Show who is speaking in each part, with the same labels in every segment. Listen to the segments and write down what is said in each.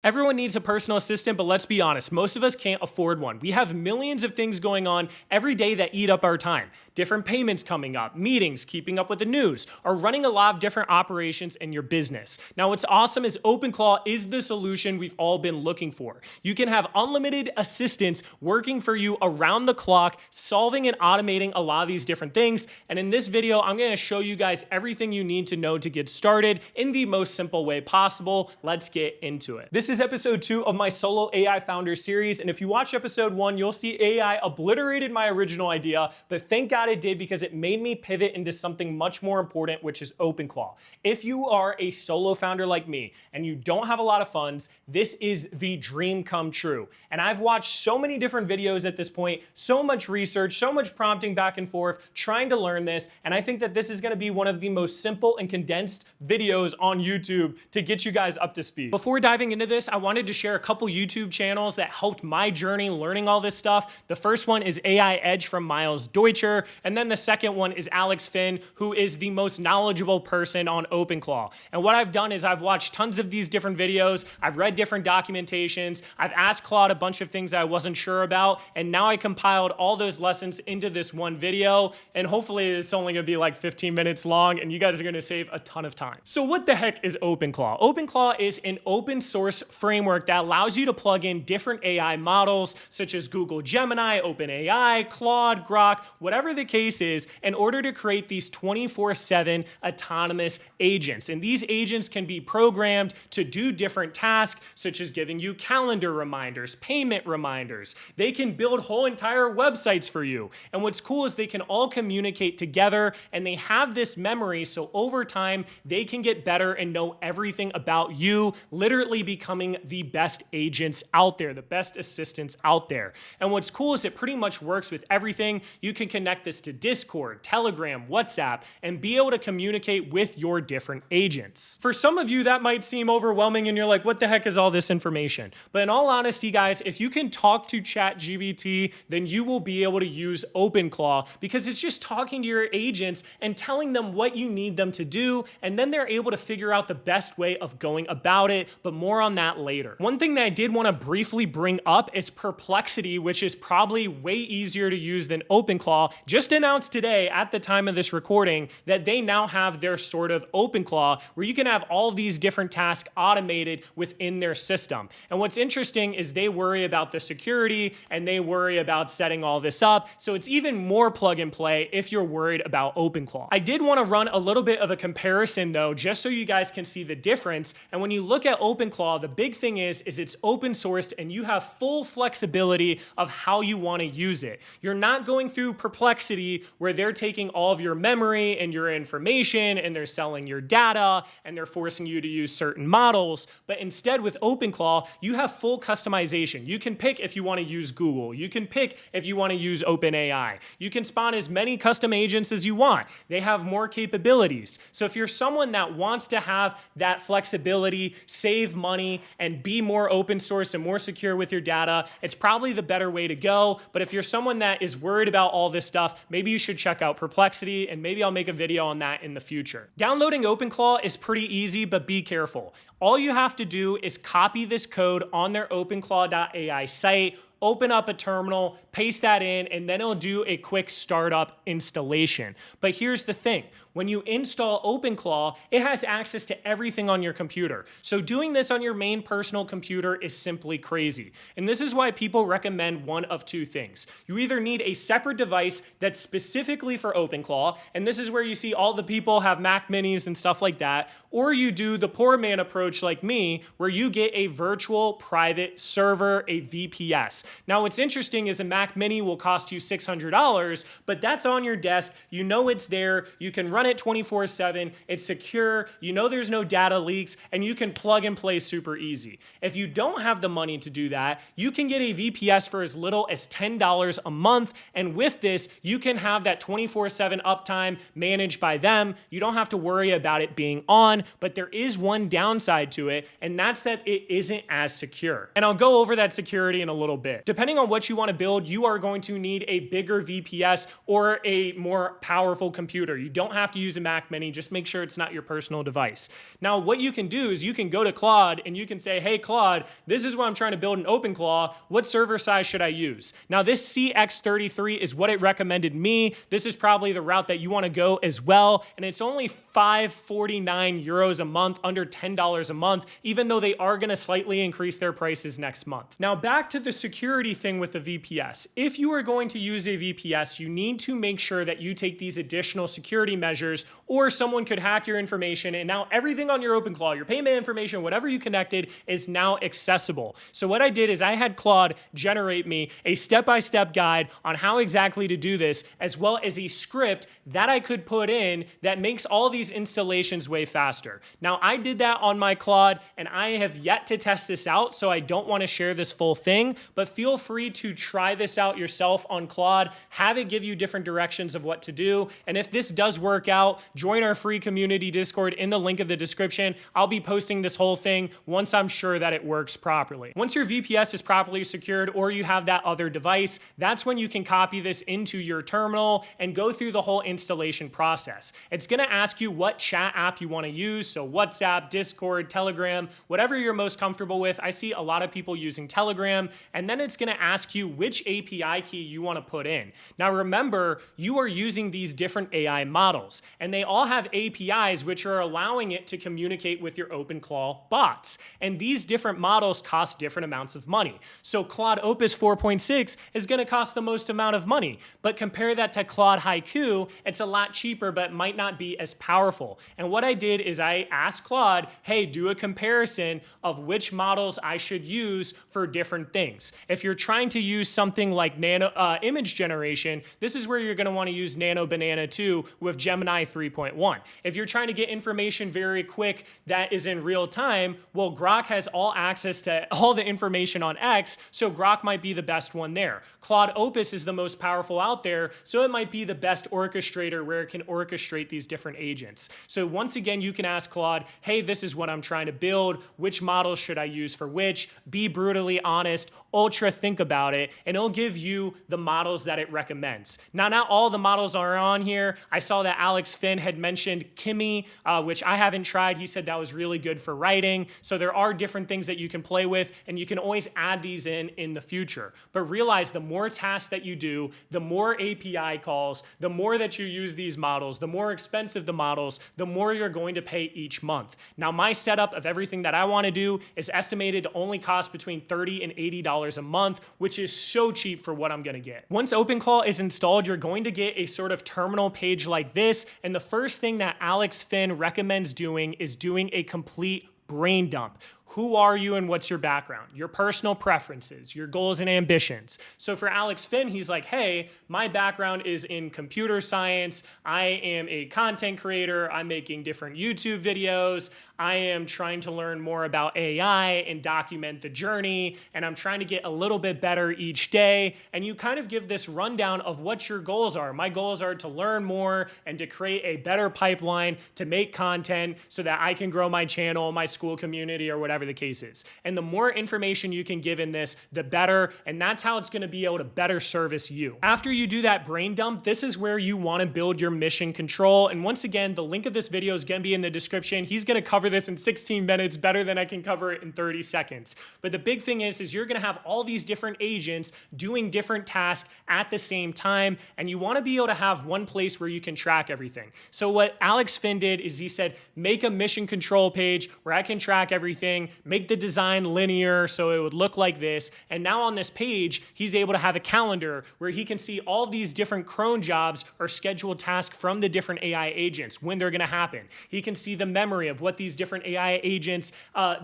Speaker 1: Everyone needs a personal assistant, but let's be honest, most of us can't afford one. We have millions of things going on every day that eat up our time. Different payments coming up, meetings, keeping up with the news, or running a lot of different operations in your business. Now, what's awesome is OpenClaw is the solution we've all been looking for. You can have unlimited assistants working for you around the clock, solving and automating a lot of these different things. And in this video, I'm going to show you guys everything you need to know to get started in the most simple way possible. Let's get into it. This is episode 2 of my solo AI founder series, and if you watch episode 1, you'll see AI obliterated my original idea, but thank God it did because it made me pivot into something much more important, which is OpenClaw. If you are a solo founder like me and you don't have a lot of funds, this is the dream come true. And I've watched so many different videos at this point, so much research, so much prompting back and forth, trying to learn this, and I think that this is going to be one of the most simple and condensed videos on YouTube to get you guys up to speed. Before diving into this, I wanted to share a couple YouTube channels that helped my journey learning all this stuff. The first one is AI Edge from Miles Deutscher, and then the second one is Alex Finn, who is the most knowledgeable person on OpenClaw. And what I've done is I've watched tons of these different videos, I've read different documentations, I've asked Claude a bunch of things that I wasn't sure about, and now I compiled all those lessons into this one video, and hopefully it's only gonna be like 15 minutes long, and you guys are gonna save a ton of time. So what the heck is OpenClaw? OpenClaw is an open source framework that allows you to plug in different AI models such as Google Gemini, OpenAI, Claude, Grok, whatever the case is, in order to create these 24/7 autonomous agents. And these agents can be programmed to do different tasks such as giving you calendar reminders, payment reminders. They can build whole entire websites for you. And what's cool is they can all communicate together and they have this memory, so over time they can get better and know everything about you, literally becoming the best agents out there, the best assistants out there. And what's cool is it pretty much works with everything. You can connect this to Discord, Telegram, WhatsApp, and be able to communicate with your different agents. For some of you, that might seem overwhelming and you're like, what the heck is all this information? But in all honesty, guys, if you can talk to ChatGPT, then you will be able to use OpenClaw because it's just talking to your agents and telling them what you need them to do, and then they're able to figure out the best way of going about it, but more on that later. One thing that I did want to briefly bring up is Perplexity, which is probably way easier to use than OpenClaw. Just announced today at the time of this recording that they now have their sort of OpenClaw where you can have all these different tasks automated within their system. And what's interesting is they worry about the security and they worry about setting all this up. So it's even more plug and play if you're worried about OpenClaw. I did want to run a little bit of a comparison though, just so you guys can see the difference. And when you look at OpenClaw, the big thing is it's open sourced and you have full flexibility of how you want to use it. You're not going through Perplexity where they're taking all of your memory and your information and they're selling your data and they're forcing you to use certain models. But instead with OpenClaw, you have full customization. You can pick if you want to use Google. You can pick if you want to use OpenAI. You can spawn as many custom agents as you want. They have more capabilities. So if you're someone that wants to have that flexibility, save money, and be more open source and more secure with your data, it's probably the better way to go. But if you're someone that is worried about all this stuff, maybe you should check out Perplexity, and maybe I'll make a video on that in the future. Downloading OpenClaw is pretty easy, but be careful. All you have to do is copy this code on their openclaw.ai site, open up a terminal, paste that in, and then it'll do a quick startup installation. But here's the thing. When you install OpenClaw, it has access to everything on your computer. So doing this on your main personal computer is simply crazy. And this is why people recommend one of two things. You either need a separate device that's specifically for OpenClaw, and this is where you see all the people have Mac minis and stuff like that, or you do the poor man approach like me, where you get a virtual private server, a VPS. Now what's interesting is a Mac mini will cost you $600, but that's on your desk, you know it's there, you can run it 24/7, it's secure, you know there's no data leaks, and you can plug and play super easy. If you don't have the money to do that, you can get a VPS for as little as $10 a month, and with this, you can have that 24/7 uptime managed by them. You don't have to worry about it being on, on, but there is one downside to it, and that's that it isn't as secure. And I'll go over that security in a little bit. Depending on what you want to build, you are going to need a bigger VPS or a more powerful computer. You don't have to use a Mac Mini, just make sure it's not your personal device. Now, what you can do is you can go to Claude and you can say, hey Claude, this is what I'm trying to build in OpenClaw. What server size should I use? Now, this CX33 is what it recommended me. This is probably the route that you want to go as well. And it's only 549 euros a month, under $10 a month, even though they are going to slightly increase their prices next month. Now, back to the security thing with the VPS. If you are going to use a VPS, you need to make sure that you take these additional security measures, or someone could hack your information and now everything on your OpenClaw, your payment information, whatever you connected, is now accessible. So what I did is I had Claude generate me a step-by-step guide on how exactly to do this, as well as a script that I could put in that makes all these installations way faster. Now, I did that on my Claude, and I have yet to test this out, so I don't want to share this full thing, but feel free to try this out yourself on Claude, have it give you different directions of what to do, and if this does work out, join our free community Discord in the link of the description. I'll be posting this whole thing once I'm sure that it works properly. Once your VPS is properly secured, or you have that other device, that's when you can copy this into your terminal and go through the whole installation process. It's gonna ask you what chat app you wanna use, so WhatsApp, Discord, Telegram, whatever you're most comfortable with. I see a lot of people using Telegram, and then it's gonna ask you which API key you wanna put in. Now remember, you are using these different AI models, and they all have APIs which are allowing it to communicate with your OpenClaw bots. And these different models cost different amounts of money. So Claude Opus 4.6 is gonna cost the most amount of money, but compare that to Claude Haiku, it's a lot cheaper, but might not be as powerful. And what I did is I asked Claude, hey, do a comparison of which models I should use for different things. If you're trying to use something like image generation, this is where you're gonna wanna use Nano Banana 2 with Gemini 3.1. If you're trying to get information very quick that is in real time, well, Grok has all access to all the information on X, so Grok might be the best one there. Claude Opus is the most powerful out there, so it might be the best orchestrator where it can orchestrate these different agents. So once again, you can ask Claude, hey, this is what I'm trying to build. Which models should I use for which? Be brutally honest, ultra think about it, and it'll give you the models that it recommends. Now, not all the models are on here. I saw that Alex Finn had mentioned Kimi, which I haven't tried. He said that was really good for writing. So there are different things that you can play with, and you can always add these in the future. But realize the more tasks that you do, the more API calls, the more that you use these models, the more expensive the models, the more you're going to pay each month. Now, my setup of everything that I want to do is estimated to only cost between $30 and $80 a month, which is so cheap for what I'm going to get. Once OpenClaw is installed, you're going to get a sort of terminal page like this, and the first thing that Alex Finn recommends doing is doing a complete brain dump. Who are you and what's your background? Your personal preferences, your goals and ambitions. So for Alex Finn, he's like, hey, my background is in computer science. I am a content creator. I'm making different YouTube videos. I am trying to learn more about AI and document the journey. And I'm trying to get a little bit better each day. And you kind of give this rundown of what your goals are. My goals are to learn more and to create a better pipeline to make content so that I can grow my channel, my school community, or whatever the case is. And the more information you can give in this, the better, and that's how it's going to be able to better service you. After you do that brain dump, this is where you want to build your mission control. And once again, the link of this video is going to be in the description. He's going to cover this in 16 minutes better than I can cover it in 30 seconds. But the big thing is you're going to have all these different agents doing different tasks at the same time, and you want to be able to have one place where you can track everything. So what Alex Finn did is he said, make a mission control page where I can track everything, make the design linear so it would look like this. And now on this page, he's able to have a calendar where he can see all these different cron jobs or scheduled tasks from the different AI agents, when they're going to happen. He can see the memory of what these different AI agents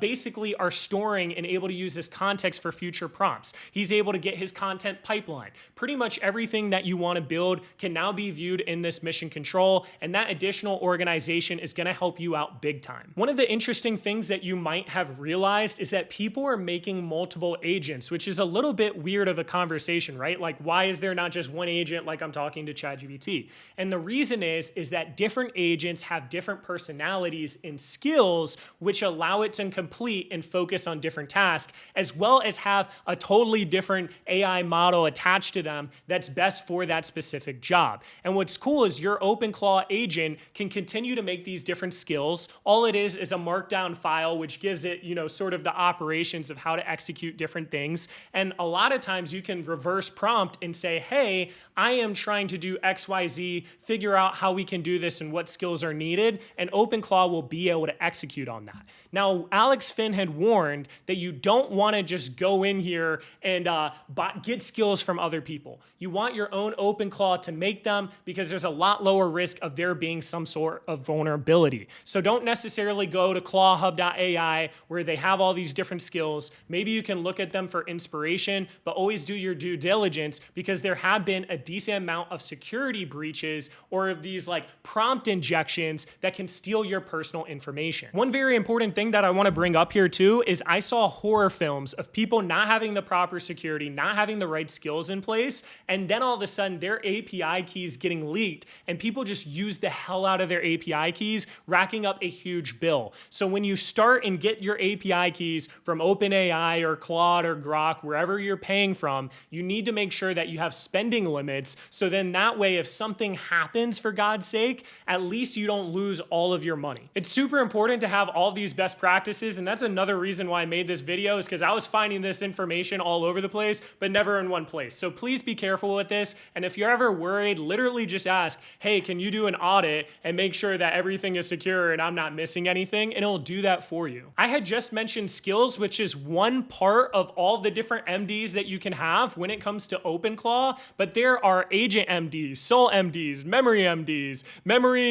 Speaker 1: basically are storing and able to use as context for future prompts. He's able to get his content pipeline. Pretty much everything that you want to build can now be viewed in this mission control, and that additional organization is going to help you out big time. One of the interesting things that you might have have realized is that people are making multiple agents, which is a little bit weird of a conversation, right? Like, why is there not just one agent like I'm talking to ChatGPT? And the reason is that different agents have different personalities and skills, which allow it to complete and focus on different tasks, as well as have a totally different AI model attached to them that's best for that specific job. And what's cool is your OpenClaw agent can continue to make these different skills. All it is a markdown file, which gives it, sort of the operations of how to execute different things. And a lot of times you can reverse prompt and say, hey, I am trying to do XYZ, figure out how we can do this and what skills are needed, and OpenClaw will be able to execute on that. Now, Alex Finn had warned that you don't want to just go in here and get skills from other people. You want your own OpenClaw to make them because there's a lot lower risk of there being some sort of vulnerability. So don't necessarily go to clawhub.ai where they have all these different skills. Maybe you can look at them for inspiration, but always do your due diligence because there have been a decent amount of security breaches or these like prompt injections that can steal your personal information. One very important thing that I want to bring up here too is I saw horror films of people not having the proper security, not having the right skills in place, and then all of a sudden their API keys getting leaked and people just use the hell out of their API keys, racking up a huge bill. So when you start and get your API keys from OpenAI or Claude or Grok, wherever you're paying from, you need to make sure that you have spending limits. So then that way, if something happens, for God's sake, at least you don't lose all of your money. It's super important to have all these best practices. And that's another reason why I made this video is because I was finding this information all over the place, but never in one place. So please be careful with this. And if you're ever worried, literally just ask, hey, can you do an audit and make sure that everything is secure and I'm not missing anything? And it'll do that for you. I had just mentioned skills, which is one part of all the different MDs that you can have when it comes to OpenClaw, but there are agent MDs, soul MDs, memory,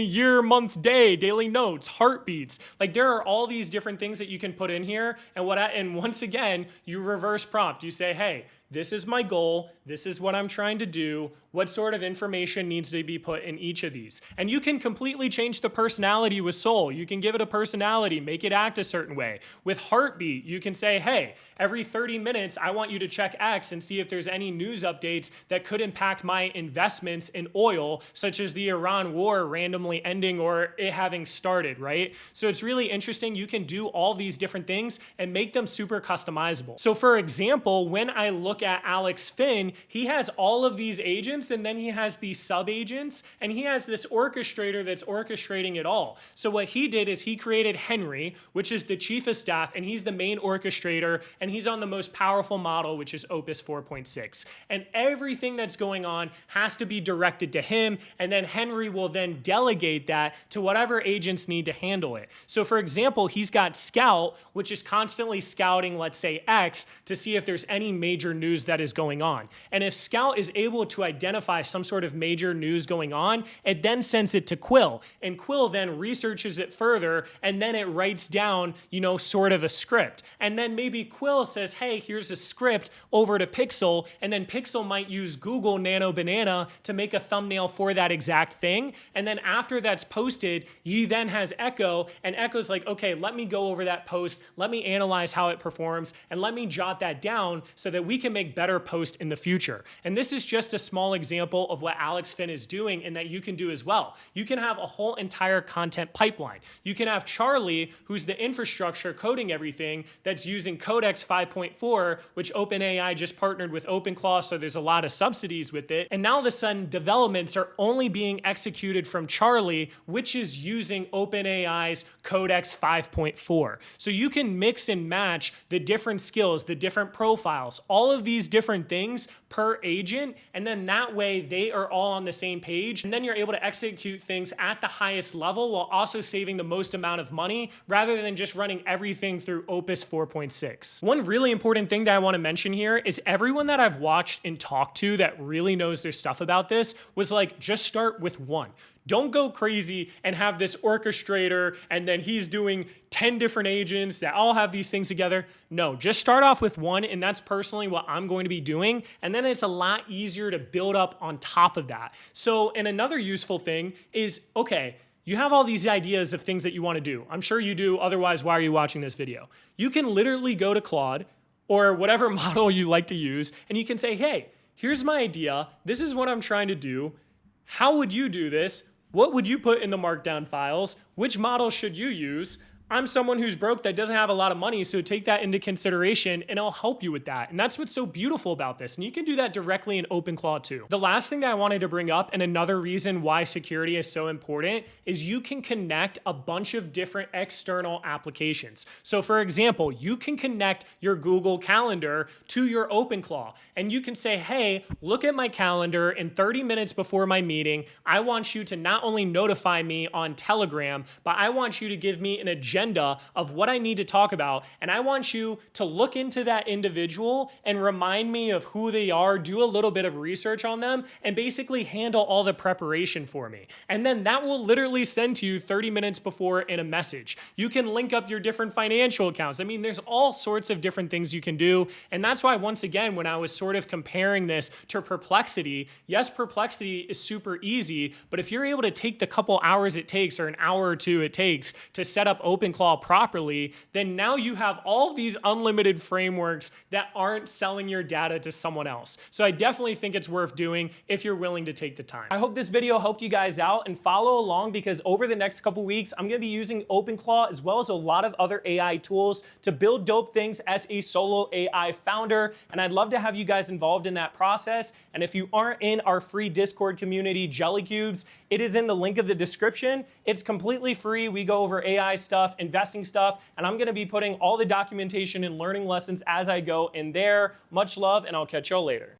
Speaker 1: year, month, day, daily notes, heartbeats. Like there are all these different things that you can put in here. And once again, you reverse prompt. You say, hey, this is my goal. This is what I'm trying to do. What sort of information needs to be put in each of these? And you can completely change the personality with Soul. You can give it a personality, make it act a certain way. With Heartbeat, you can say, hey, every 30 minutes, I want you to check X and see if there's any news updates that could impact my investments in oil, such as the Iran war randomly ending or it having started, right? So it's really interesting. You can do all these different things and make them super customizable. So for example, when I look at Alex Finn, he has all of these agents and then he has these sub-agents and he has this orchestrator that's orchestrating it all. So what he did is he created Henry, which is the chief of staff, and he's the main orchestrator and he's on the most powerful model, which is Opus 4.6. And everything that's going on has to be directed to him, and then Henry will then delegate that to whatever agents need to handle it. So for example, he's got Scout, which is constantly scouting, let's say X, to see if there's any major news that is going on. And if Scout is able to identify some sort of major news going on, it then sends it to Quill. And Quill then researches it further, and then it writes down, sort of a script. And then maybe Quill says, hey, here's a script over to Pixel, and then Pixel might use Google Nano Banana to make a thumbnail for that exact thing. And then after that's posted, he then has Echo, and Echo's like, okay, let me go over that post, let me analyze how it performs, and let me jot that down so that we can make better posts in the future. And this is just a small example of what Alex Finn is doing and that you can do as well. You can have a whole entire content pipeline. You can have Charlie, who's the infrastructure coding everything, that's using Codex 5.4, which OpenAI just partnered with OpenClaw, so there's a lot of subsidies with it. And now all of a sudden, developments are only being executed from Charlie, which is using OpenAI's Codex 5.4. So you can mix and match the different skills, the different profiles, all of these different things per agent, and then that way they are all on the same page, and then you're able to execute things at the highest level while also saving the most amount of money rather than just running everything through Opus 4.6. One really important thing that I want to mention here is everyone that I've watched and talked to that really knows their stuff about this was like, just start with one. Don't go crazy and have this orchestrator and then he's doing 10 different agents that all have these things together. No, just start off with one, and that's personally what I'm going to be doing. And then it's a lot easier to build up on top of that. So, and another useful thing is, okay, You have all these ideas of things that you want to do. I'm sure you do, otherwise why are you watching this video? You can literally go to Claude or whatever model you like to use, and you can say, hey, here's my idea, this is what I'm trying to do, how would you do this? What would you put in the markdown files? Which model should you use? I'm someone who's broke that doesn't have a lot of money, so take that into consideration and I'll help you with that. And that's what's so beautiful about this. And you can do that directly in OpenClaw too. The last thing that I wanted to bring up, and another reason why security is so important, is you can connect a bunch of different external applications. So for example, you can connect your Google Calendar to your OpenClaw, and you can say, hey, look at my calendar, in 30 minutes before my meeting, I want you to not only notify me on Telegram, but I want you to give me an agenda of what I need to talk about, and I want you to look into that individual and remind me of who they are, do a little bit of research on them, and basically handle all the preparation for me. And then that will literally send to you 30 minutes before in a message. You can link up your different financial accounts. I mean, there's all sorts of different things you can do, and that's why, once again, when I was sort of comparing this to Perplexity, yes, Perplexity is super easy, but if you're able to take the couple hours it takes, or an hour or two it takes, to set up OpenClaw properly, then now you have all of these unlimited frameworks that aren't selling your data to someone else. So I definitely think it's worth doing if you're willing to take the time. I hope this video helped you guys out, and follow along, because over the next couple weeks, I'm gonna be using OpenClaw as well as a lot of other AI tools to build dope things as a solo AI founder. And I'd love to have you guys involved in that process. And if you aren't in our free Discord community, Jelly Cubes, it is in the link of the description. It's completely free. We go over AI stuff, investing stuff, and I'm gonna be putting all the documentation and learning lessons as I go in there. Much love, and I'll catch y'all later.